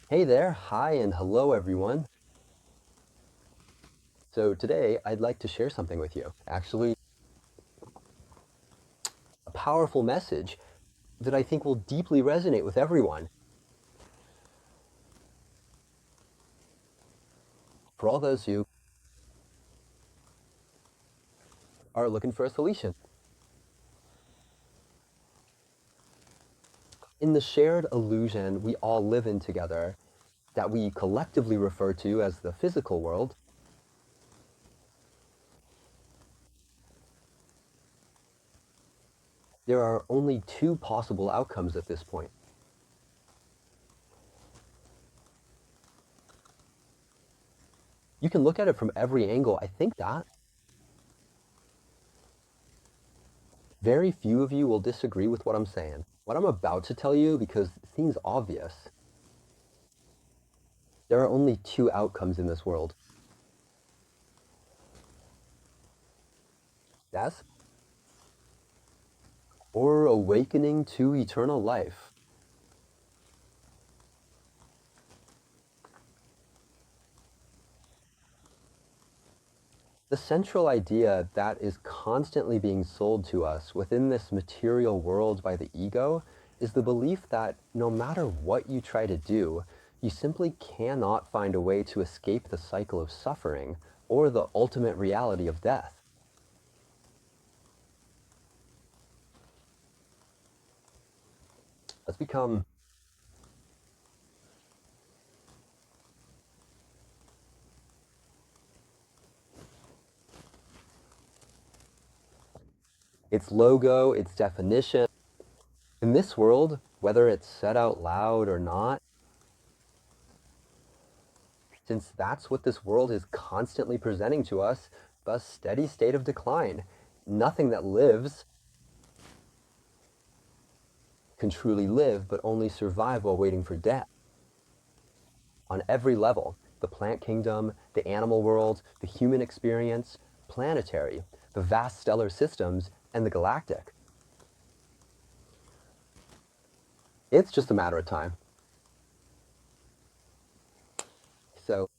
Hey there, hi and hello everyone. So today I'd like to share something with you. Actually, a powerful message that I think will deeply resonate with everyone. For all those who are looking for a solution. In the shared illusion we all live in together, that we collectively refer to as the physical world, there are only two possible outcomes at this point. You can look at it from every angle. I think that very few of you will disagree with what I'm saying. What I'm about to tell you, because it seems obvious, there are only two outcomes in this world: death or awakening to eternal life. The central idea that is constantly being sold to us within this material world by the ego is the belief that no matter what you try to do, you simply cannot find a way to escape the cycle of suffering or the ultimate reality of death. Let's become its logo, its definition. In this world, whether it's said out loud or not, since that's what this world is constantly presenting to us, a steady state of decline. Nothing that lives can truly live, but only survive while waiting for death. On every level, the plant kingdom, the animal world, the human experience, planetary, the vast stellar systems, and the galactic. It's just a matter of time. So,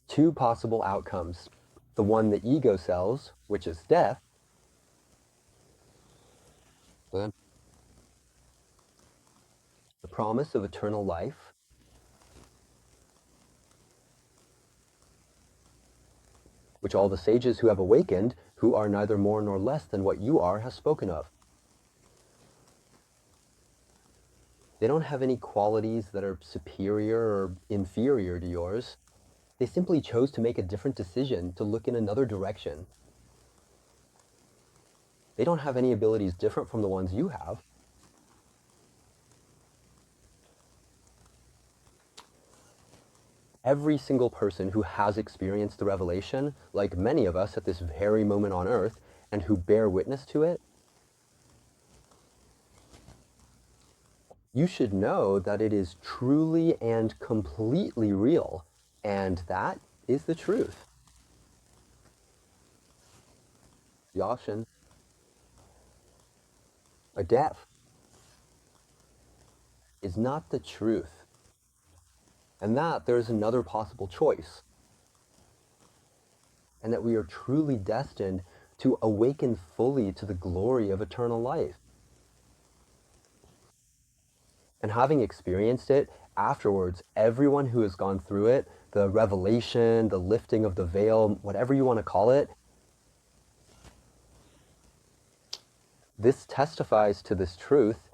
two possible outcomes. The one the ego sells, which is death, the promise of eternal life, which all the sages who have awakened, who are neither more nor less than what you are, have spoken of. They don't have any qualities that are superior or inferior to yours. They simply chose to make a different decision, to look in another direction. They don't have any abilities different from the ones you have. Every single person who has experienced the revelation, like many of us at this very moment on earth, and who bear witness to it, you should know that it is truly and completely real, and that is the truth. The option of death is not the truth, and that there is another possible choice, and that we are truly destined to awaken fully to the glory of eternal life. And having experienced it afterwards, everyone who has gone through it, the revelation, the lifting of the veil, whatever you want to call it, this testifies to this truth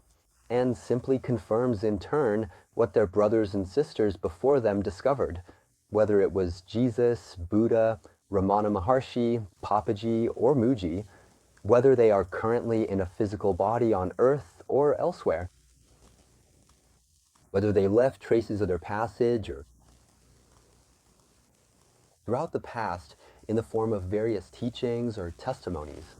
and simply confirms in turn what their brothers and sisters before them discovered, whether it was Jesus, Buddha, Ramana Maharshi, Papaji, or Muji, whether they are currently in a physical body on earth or elsewhere, whether they left traces of their passage or throughout the past in the form of various teachings or testimonies.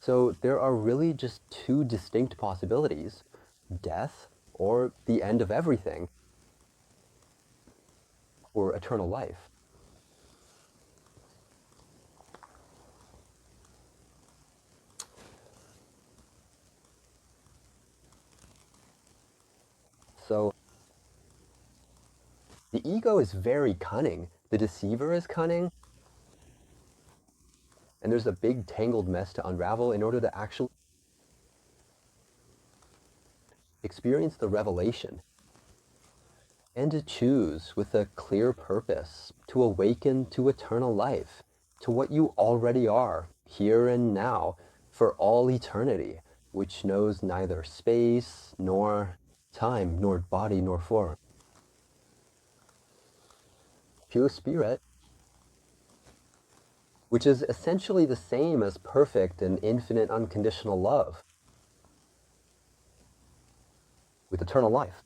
So there are really just two distinct possibilities: death or the end of everything, or eternal life. So the ego is very cunning. The deceiver is cunning, and there's a big tangled mess to unravel in order to actually experience the revelation and to choose with a clear purpose to awaken to eternal life, to what you already are, here and now, for all eternity, which knows neither space nor time, nor body nor form. Pure spirit, which is essentially the same as perfect and infinite unconditional love with eternal life.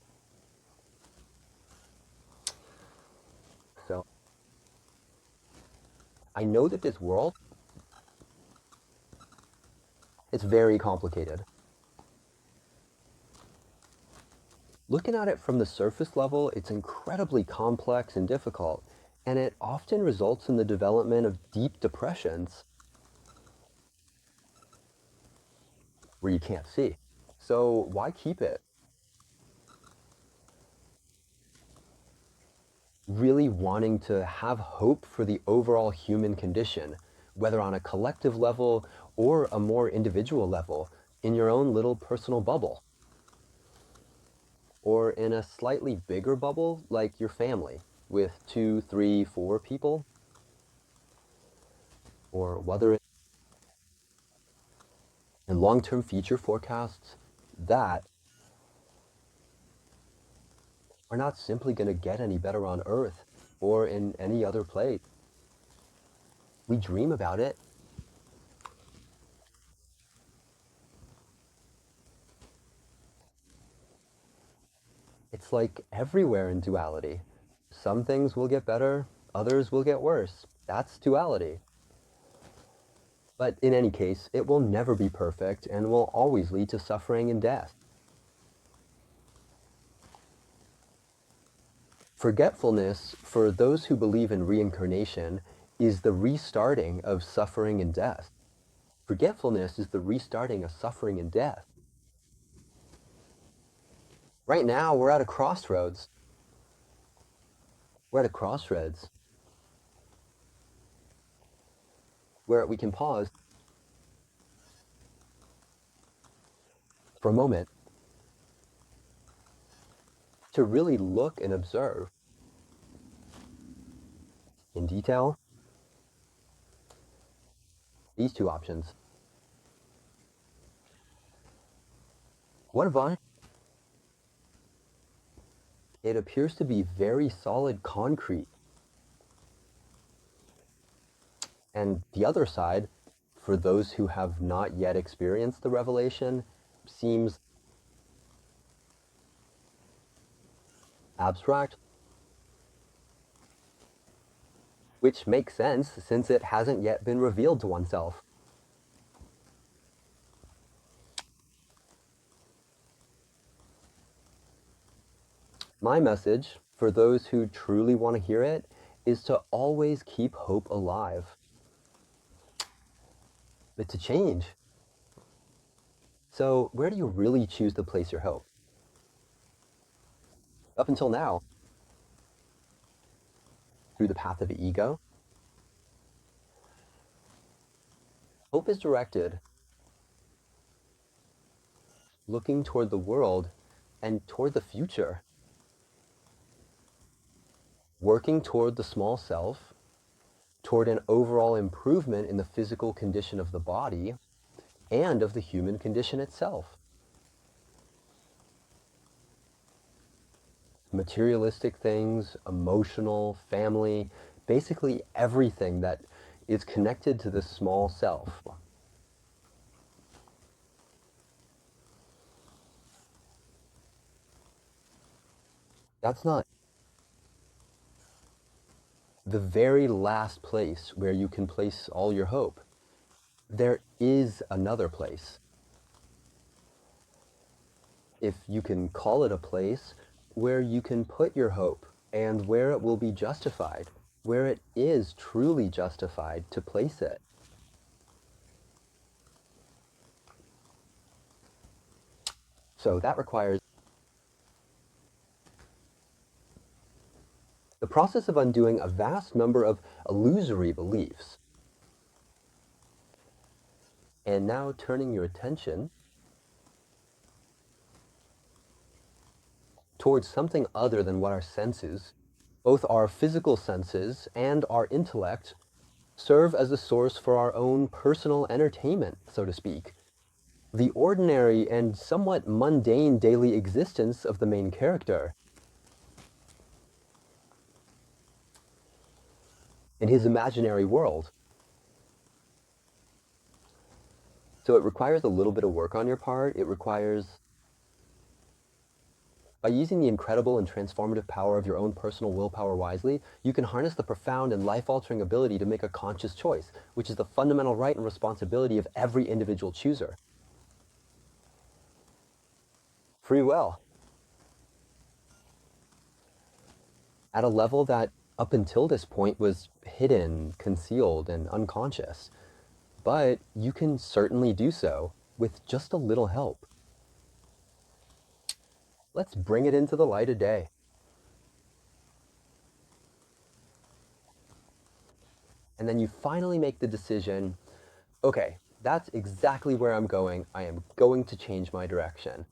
So I know that this world, it's very complicated. Looking at it from the surface level, it's incredibly complex and difficult, and it often results in the development of deep depressions where you can't see. So why keep it? Really wanting to have hope for the overall human condition, whether on a collective level or a more individual level, in your own little personal bubble, or in a slightly bigger bubble like your family with 2, 3, 4 people, or whether it's in long-term future forecasts that are not simply going to get any better on Earth or in any other place. We dream about it. It's like everywhere in duality. Some things will get better, others will get worse. That's duality. But in any case, it will never be perfect and will always lead to suffering and death. Forgetfulness, for those who believe in reincarnation, is the restarting of suffering and death. Forgetfulness is the restarting of suffering and death. Right now, we're at a crossroads. We're at a crossroads where we can pause for a moment to really look and observe in detail these two options. One of them, it appears to be very solid concrete. And the other side, for those who have not yet experienced the revelation, seems abstract, which makes sense since it hasn't yet been revealed to oneself. My message, for those who truly want to hear it, is to always keep hope alive. But to change. So, where do you really choose to place your hope? Up until now, through the path of the ego, hope is directed looking toward the world and toward the future, working toward the small self, toward an overall improvement in the physical condition of the body and of the human condition itself. Materialistic things, emotional, family, basically everything that is connected to the small self. That's not the very last place where you can place all your hope. There is another place, if you can call it a place, where you can put your hope and where it will be justified, where it is truly justified to place it. So that requires the process of undoing a vast number of illusory beliefs. And now turning your attention towards something other than what our senses, both our physical senses and our intellect, serve as a source for our own personal entertainment, so to speak. The ordinary and somewhat mundane daily existence of the main character. In his imaginary world. So it requires a little bit of work on your part. It requires, by using the incredible and transformative power of your own personal willpower wisely, you can harness the profound and life-altering ability to make a conscious choice, which is the fundamental right and responsibility of every individual chooser. Free will. At a level that, up until this point, was hidden, concealed, and unconscious. But you can certainly do so with just a little help. Let's bring it into the light of day. And then you finally make the decision, okay, that's exactly where I'm going. I am going to change my direction.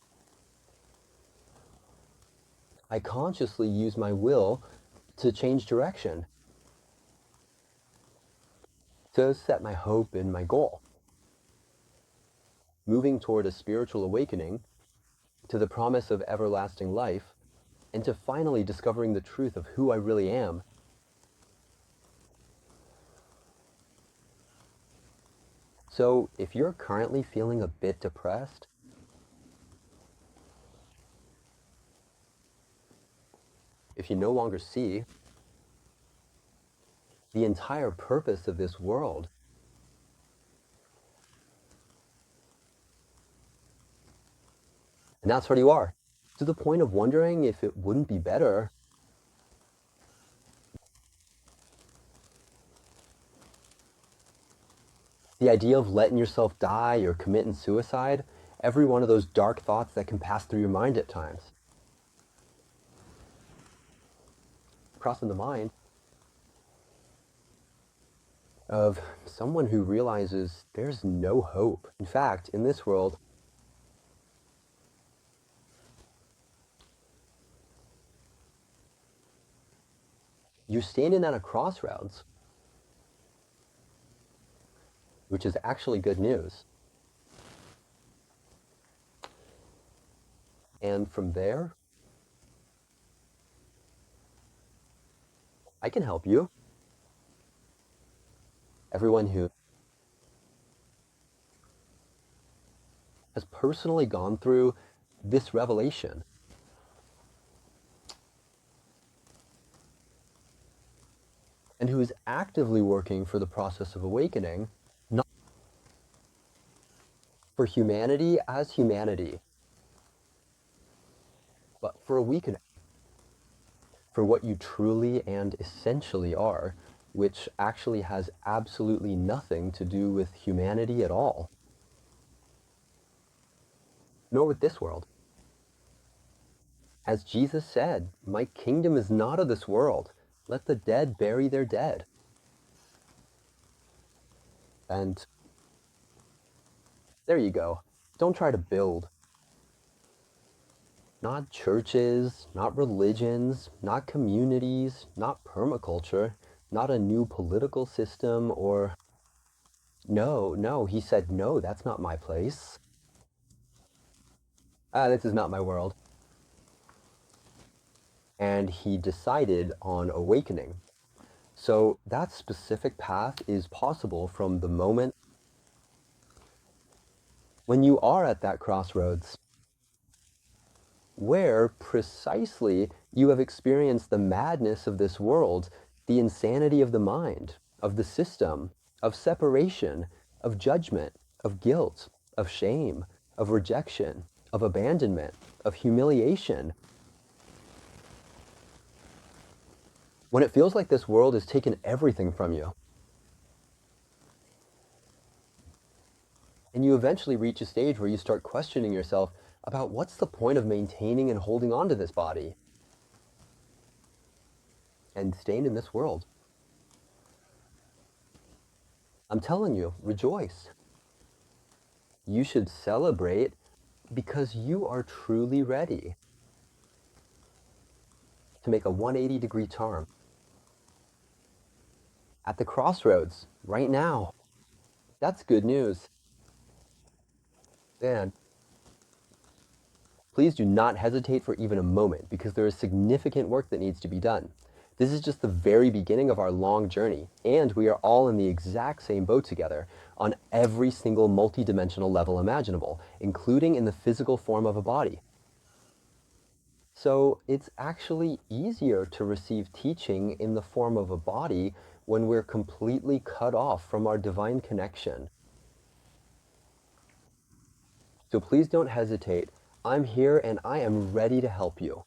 I consciously use my will to change direction, to set my hope in my goal, moving toward a spiritual awakening, to the promise of everlasting life, and to finally discovering the truth of who I really am. So if you're currently feeling a bit depressed, if you no longer see the entire purpose of this world, and that's where you are, to the point of wondering if it wouldn't be better the idea of letting yourself die or committing suicide, every one of those dark thoughts that can pass through your mind at times. Crossing the mind of someone who realizes there's no hope. In fact, in this world, you're standing at a crossroads, which is actually good news. And from there, I can help you. Everyone who has personally gone through this revelation and who is actively working for the process of awakening, not for humanity as humanity, but for awakening, for what you truly and essentially are, which actually has absolutely nothing to do with humanity at all, nor with this world. As Jesus said, my kingdom is not of this world. Let the dead bury their dead. And there you go. Don't try to build. Not churches, not religions, not communities, not permaculture, not a new political system or... No, he said, no, that's not my place. This is not my world. And he decided on awakening. So that specific path is possible from the moment when you are at that crossroads, where precisely you have experienced the madness of this world, the insanity of the mind, of the system, of separation, of judgment, of guilt, of shame, of rejection, of abandonment, of humiliation. When it feels like this world has taken everything from you, and you eventually reach a stage where you start questioning yourself about what's the point of maintaining and holding on to this body? and staying in this world. I'm telling you, rejoice. You should celebrate because you are truly ready to make a 180-degree turn at the crossroads right now. That's good news. And please do not hesitate for even a moment because there is significant work that needs to be done. This is just the very beginning of our long journey, and we are all in the exact same boat together on every single multidimensional level imaginable, including in the physical form of a body. So it's actually easier to receive teaching in the form of a body when we're completely cut off from our divine connection. So please don't hesitate. I'm here and I am ready to help you.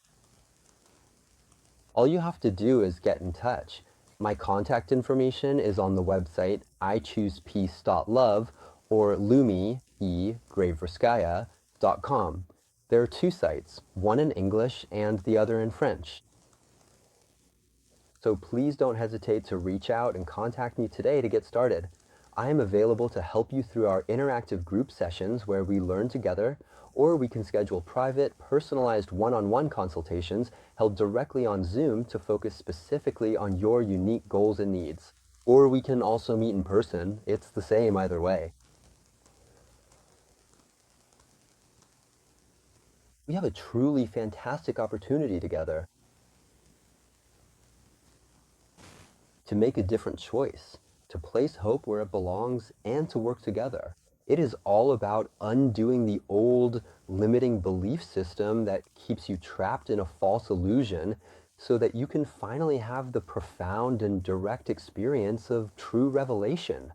All you have to do is get in touch. My contact information is on the website ichoosepeace.love or lumie.com. There are two sites, one in English and the other in French. So please don't hesitate to reach out and contact me today to get started. I am available to help you through our interactive group sessions where we learn together, or we can schedule private, personalized one-on-one consultations held directly on Zoom to focus specifically on your unique goals and needs. Or we can also meet in person. It's the same either way. We have a truly fantastic opportunity together to make a different choice, to place hope where it belongs, and to work together. It is all about undoing the old limiting belief system that keeps you trapped in a false illusion so that you can finally have the profound and direct experience of true revelation.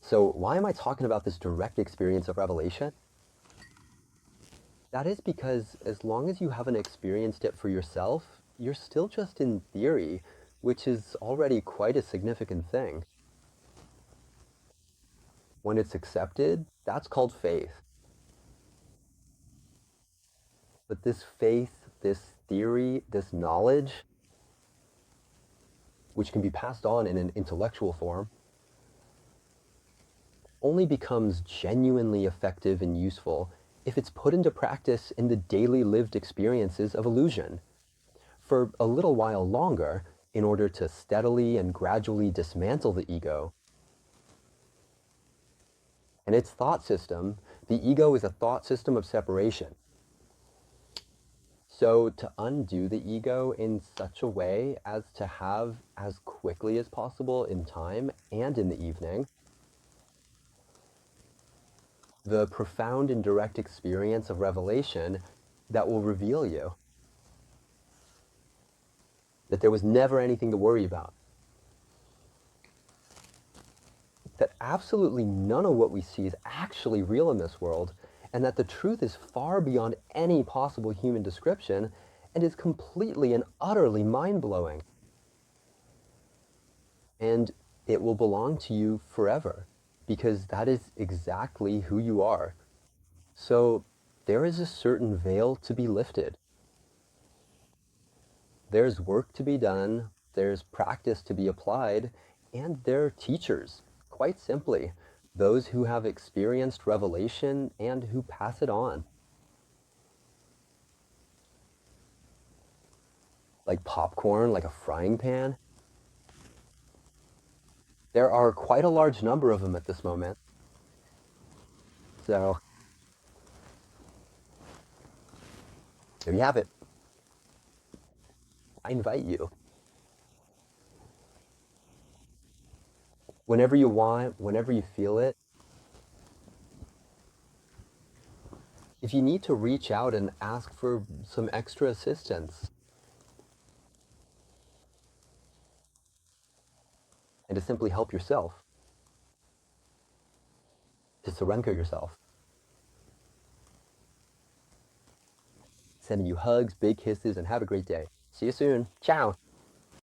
So why am I talking about this direct experience of revelation? That is because as long as you haven't experienced it for yourself, you're still just in theory, which is already quite a significant thing. When it's accepted, that's called faith. But this faith, this theory, this knowledge, which can be passed on in an intellectual form, only becomes genuinely effective and useful if it's put into practice in the daily lived experiences of illusion. For a little while longer, in order to steadily and gradually dismantle the ego and its thought system, the ego is a thought system of separation. So to undo the ego in such a way as to have as quickly as possible in time and in the evening, the profound and direct experience of revelation that will reveal you that there was never anything to worry about, that absolutely none of what we see is actually real in this world, and that the truth is far beyond any possible human description and is completely and utterly mind-blowing. And it will belong to you forever because that is exactly who you are. So there is a certain veil to be lifted. There's work to be done, there's practice to be applied, and there are teachers, quite simply, those who have experienced revelation and who pass it on. Like popcorn, like a frying pan. There are quite a large number of them at this moment. So there you have it. I invite you. Whenever you want, whenever you feel it, if you need to reach out and ask for some extra assistance and to simply help yourself, to surrender yourself. Sending you hugs, big kisses, and have a great day. See you soon. Ciao.